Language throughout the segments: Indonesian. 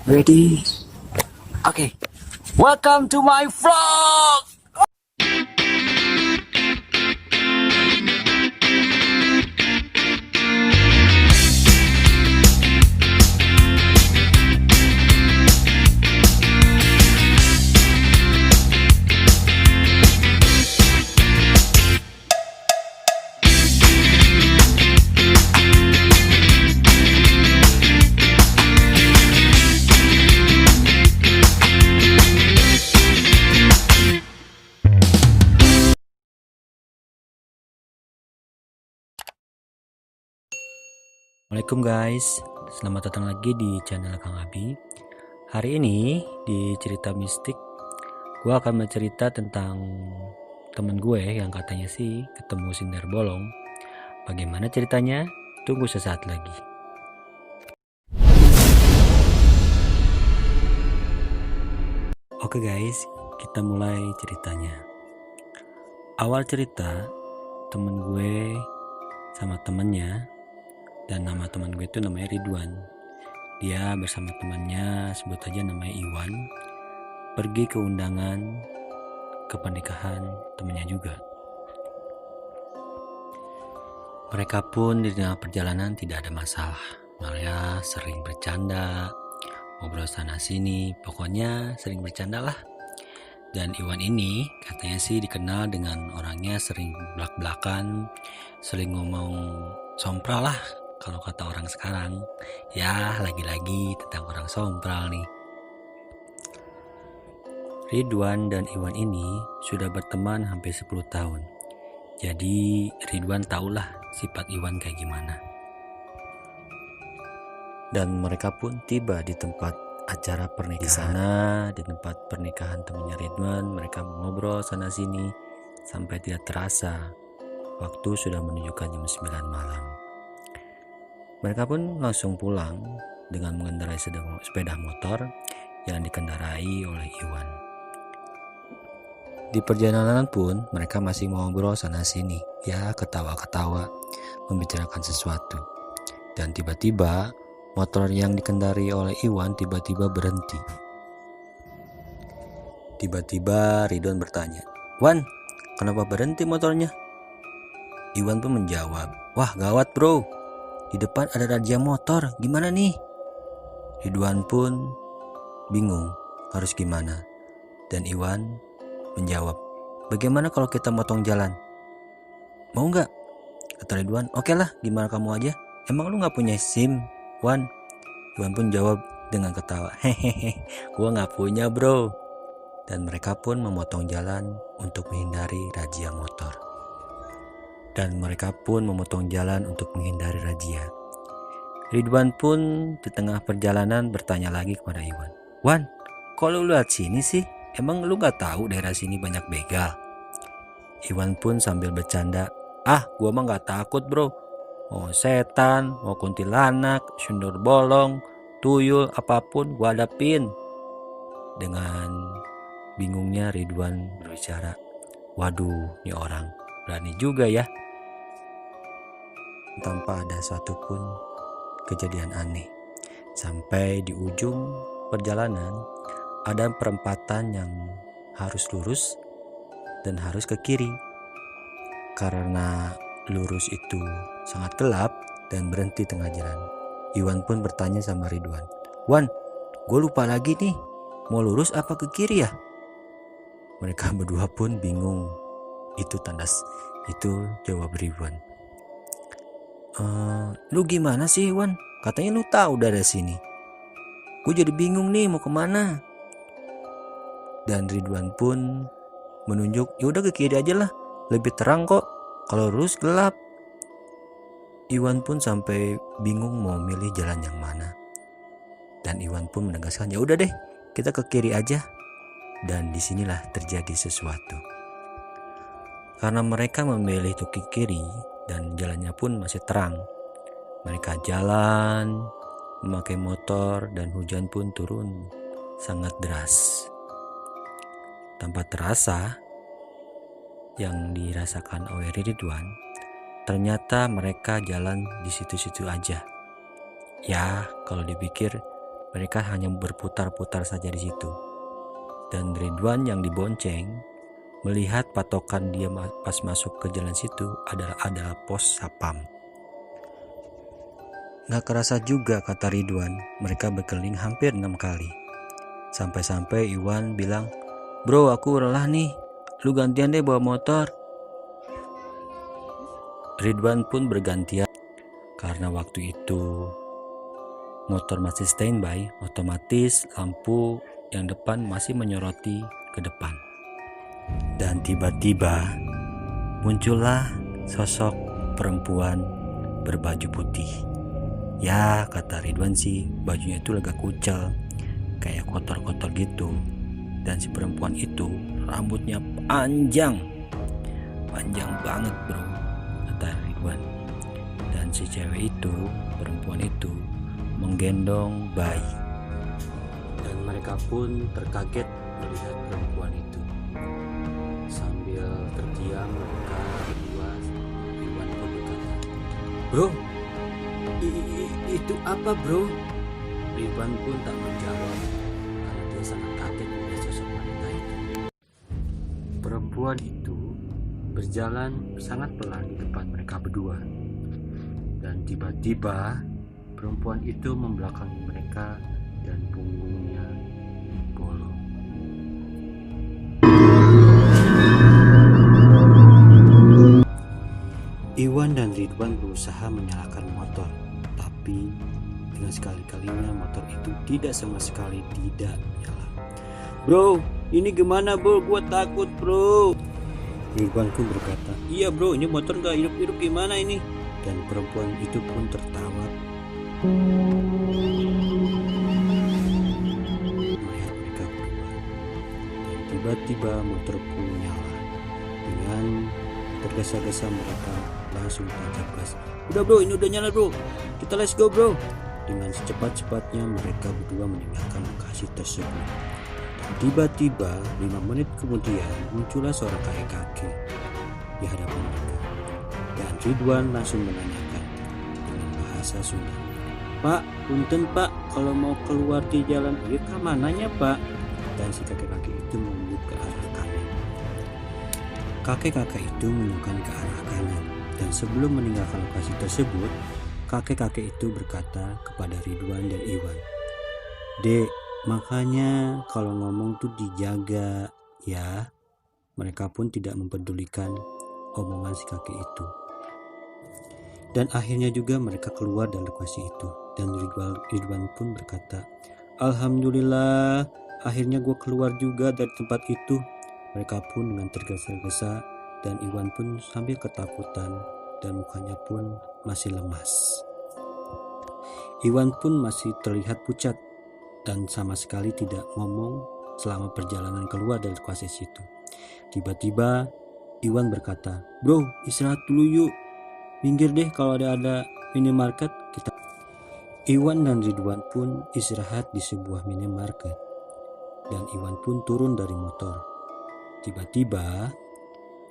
Ready? Okay. Welcome to my vlog. Assalamualaikum guys, selamat datang lagi di channel Kang Abi. Hari ini di cerita mistik, gue akan bercerita tentang temen gue yang katanya sih ketemu sindar bolong. Bagaimana ceritanya? Tunggu sesaat lagi. Oke guys, kita mulai ceritanya. Awal cerita, temen gue sama temennya, dan nama teman gue itu namanya Ridwan. Dia bersama temannya, sebut aja namanya Iwan, pergi ke undangan ke pernikahan temannya juga. Mereka pun di tengah perjalanan tidak ada masalah, malah sering bercanda, ngobrol sana sini, pokoknya sering bercanda lah. Dan Iwan ini katanya sih dikenal dengan orangnya sering belak-belakan, sering ngomong sompral lah kalau kata orang sekarang. Ya lagi-lagi tentang orang sompral nih. Ridwan dan Iwan ini sudah berteman hampir 10 tahun. Jadi Ridwan tahulah sifat Iwan kayak gimana. Dan mereka pun tiba di tempat acara pernikahan. Di sana, di tempat pernikahan temannya Ridwan, mereka ngobrol sana sini sampai tidak terasa waktu sudah menunjukkan jam 9 malam. Mereka pun langsung pulang dengan mengendarai sepeda motor yang dikendarai oleh Iwan. Di perjalanan pun mereka masih ngobrol sana sini, ya ketawa-ketawa, membicarakan sesuatu. Dan tiba-tiba motor yang dikendari oleh Iwan tiba-tiba berhenti. Tiba-tiba Ridwan bertanya, "Wan, kenapa berhenti motornya?" Iwan pun menjawab, "Wah gawat bro, di depan ada razia motor, gimana nih?" Ridwan pun bingung harus gimana. Dan Iwan menjawab, "Bagaimana kalau kita motong jalan? Mau nggak?" Kata Ridwan, "Oke lah, gimana kamu aja. Emang lu nggak punya SIM, Wan?" Iwan pun jawab dengan ketawa, "Hehehe, gua nggak punya bro." Dan mereka pun memotong jalan untuk menghindari razia motor. Ridwan pun di tengah perjalanan bertanya lagi kepada Iwan, "Wan, kok lu lihat sini sih? Emang lu gak tahu daerah sini banyak begal?" Iwan pun sambil bercanda, "Ah, gua mah gak takut bro. Mau setan, mau kuntilanak, sundur bolong, tuyul, apapun gua hadapin." Dengan bingungnya Ridwan berbicara, "Waduh, ini orang berani juga ya." Tanpa ada satupun kejadian aneh. Sampai di ujung perjalanan ada perempatan yang harus lurus dan harus ke kiri. Karena lurus itu sangat gelap dan berhenti tengah jalan. Iwan pun bertanya sama Ridwan, "Wan, gue lupa lagi nih, mau lurus apa ke kiri ya?" Mereka berdua pun bingung. Itu jawab Ridwan. Lu gimana sih Wan? Katanya lu tahu dari sini. Gue jadi bingung nih mau kemana." Dan Ridwan pun menunjuk, "Ya udah ke kiri aja lah, lebih terang kok, kalau lurus gelap." Iwan pun sampai bingung mau milih jalan yang mana. Dan Iwan pun menegaskan, "Ya udah deh, kita ke kiri aja." Dan disinilah terjadi sesuatu. Karena mereka memilih untuk ke kiri dan jalannya pun masih terang, mereka jalan memakai motor dan hujan pun turun sangat deras. Tanpa terasa, yang dirasakan oleh Ridwan, ternyata mereka jalan di situ-situ aja. Ya, kalau dipikir mereka hanya berputar-putar saja di situ. Dan Ridwan yang dibonceng melihat patokan dia pas masuk ke jalan situ adalah pos sapam. Gak kerasa juga, kata Ridwan, mereka berkeliling hampir 6 kali. Sampai-sampai Iwan bilang, "Bro, aku lelah nih, lu gantian deh bawa motor." Ridwan pun bergantian. Karena waktu itu motor masih standby, otomatis lampu yang depan masih menyoroti ke depan. Dan tiba-tiba muncullah sosok perempuan berbaju putih. Ya, kata Ridwan sih, bajunya itu agak kucel, kayak kotor-kotor gitu. Dan si perempuan itu rambutnya panjang banget bro, kata Ridwan. Dan si cewek itu, perempuan itu menggendong bayi. Dan mereka pun terkaget melihat perempuan itu. Sambil terdiam mereka berdua, Iwan pun berkata, "Bro, itu apa bro?" Ridwan pun tak menjawab karena dia sangat kaget melihat sosok wanita itu. Perempuan itu berjalan sangat pelan di depan mereka berdua. Dan tiba-tiba perempuan itu membelakangi mereka dan punggungnya bolong. Iwan dan Ridwan berusaha menyalakan motor, tapi dengan sekali-kalinya motor itu tidak sama sekali tidak menyala. "Bro, ini gimana bro? Gua takut bro." Ridwan pun berkata, "Iya bro, ini motor gak hidup-hidup gimana ini?" Dan perempuan itu pun tertawa melihat mereka berdua. Dan tiba-tiba motor pun nyala. Dengan tergesa-gesa mereka langsung tancap gas. "Udah bro, ini udah nyala bro, kita let's go bro." Dengan secepat-cepatnya mereka berdua meninggalkan lokasi tersebut. Dan tiba-tiba 5 menit kemudian muncullah seorang kakek-kakek di hadapan mereka. Dan Ridwan langsung menanyakan dengan bahasa Sunda, "Pak, punten pak, kalau mau keluar di jalan ini ke mananya pak?" Dan si kakek-kakek itu menunjuk ke arah kanan. Kakek-kakek itu menunjukkan ke arah kanan. Dan sebelum meninggalkan lokasi tersebut, kakek-kakek itu berkata kepada Ridwan dan Iwan, "Dek, makanya kalau ngomong tuh dijaga ya." Mereka pun tidak mempedulikan omongan si kakek itu. Dan akhirnya juga mereka keluar dari lokasi itu. Dan Ridwan pun berkata, "Alhamdulillah, akhirnya gue keluar juga dari tempat itu." Mereka pun dengan tergesa-gesa dan Iwan pun sambil ketakutan dan mukanya pun masih lemas. Iwan pun masih terlihat pucat dan sama sekali tidak ngomong selama perjalanan keluar dari lokasi itu. Tiba-tiba Iwan berkata, "Bro, istirahat dulu yuk. Minggir deh kalau ada minimarket kita." Iwan dan Ridwan pun istirahat di sebuah minimarket. Dan Iwan pun turun dari motor. Tiba-tiba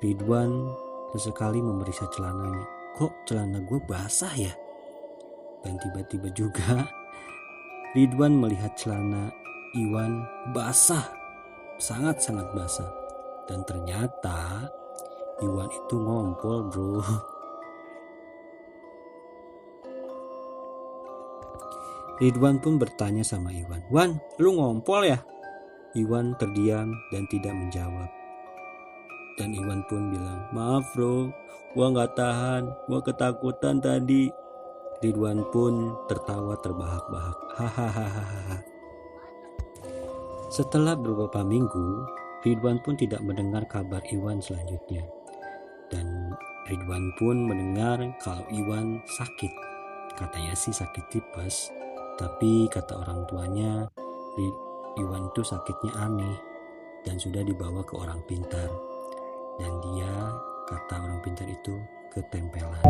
Ridwan sesekali memeriksa celananya. "Kok celana gue basah ya?" Dan tiba-tiba juga Ridwan melihat celana Iwan basah, sangat-sangat basah. Dan ternyata Iwan itu ngompol bro. Ridwan pun bertanya sama Iwan, "Wan, lu ngompol ya?" Iwan terdiam dan tidak menjawab. Dan Iwan pun bilang, "Maaf bro, gua gak tahan, gua ketakutan tadi." Ridwan pun tertawa terbahak-bahak. Hahaha. Setelah beberapa minggu, Ridwan pun tidak mendengar kabar Iwan selanjutnya. Dan Ridwan pun mendengar kalau Iwan sakit. Katanya sih sakit tipes, tapi kata orang tuanya Iwan itu sakitnya aneh dan sudah dibawa ke orang pintar. Dan dia, kata orang pintar itu, ketempelan.